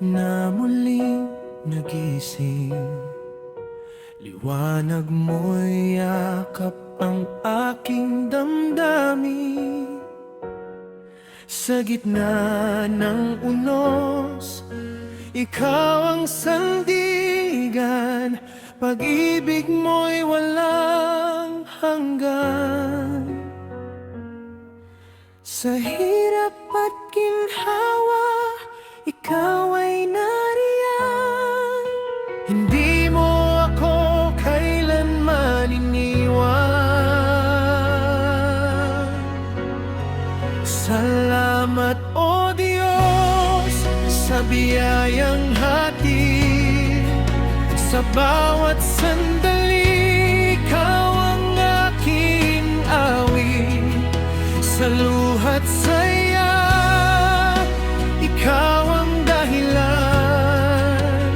na muling nagising. Liwanag mo'y yakap ang aking damdamin. Sa gitna ng unos, ikaw ang sandigan. Pag-ibig mo'y walang hanggan. Sa hirap at ginhawa, ikaw ay nariyan. Hindi mo ako kailanman iniwan. Salamat, O Diyos, sa biyayang hatid. Sa bawat sandali, ikaw ang aking awit. Sa luha't saya, ikaw ang dahilan.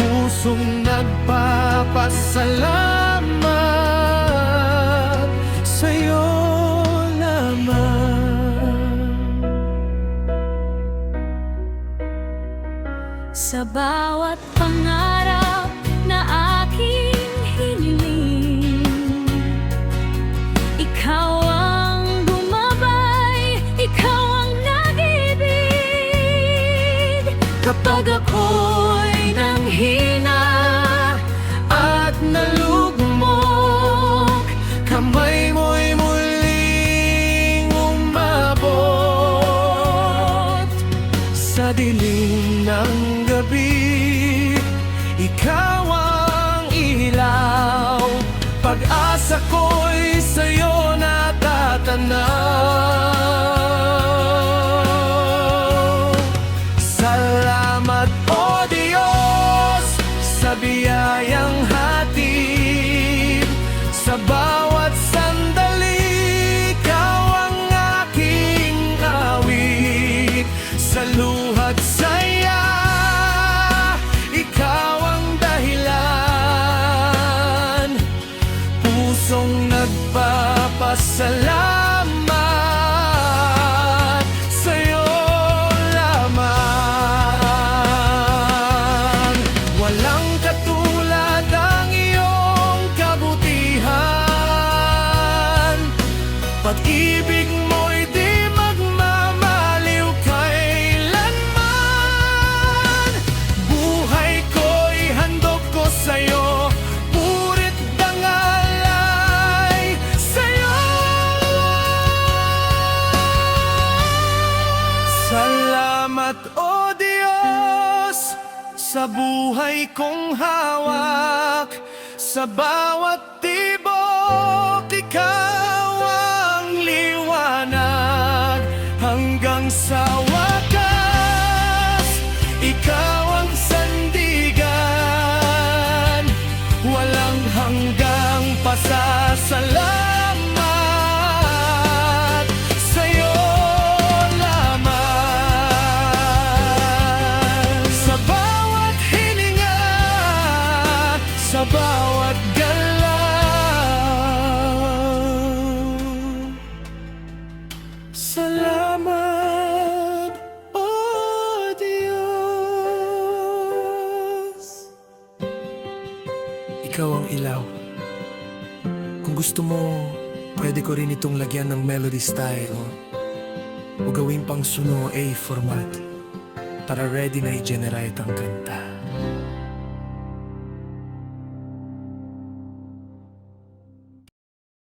Pusong nagpapasalamat sa'yo lamang. Sa bawat pangarap na aking hiniling, ikaw ang gumabay, ikaw ang nag-ibig. Kapag ako'y nanghina at nalugmok, kamay mo'y muling umabot. Sa dilim ng gabi, ikaw ang ilaw. Pag-asa ko'y sa'yo natatanaw. Salamat, O Diyos, sa biyayang hatid. Sa bawat sandali, ikaw ang aking awit. Sa luha't saya, ikaw ang dahilan. Pusong nagpapasalamat sa'yo lamang. Walang katulad ang iyong kabutihan. Pag-ibig mo'y di magmamaliw kailanman. Buhay ko'y handog ko sa'yo, purit dangalay sa'yo. Salamat, O Diyos, sa buhay kong hawak. Sa bawat tibok, ikaw ang liwanag. Hanggang sa wakas, ikaw ang sandigan. Walang hanggang pasasalamat sa'yo lamang. Sa bawat hininga, sa bawat galaw, salamat, O Diyos. Ikaw ang ilaw. Kung gusto mo, pwede ko rin itong lagyan ng melody style o gawing pang suno A format para ready na i-generate ang kanta.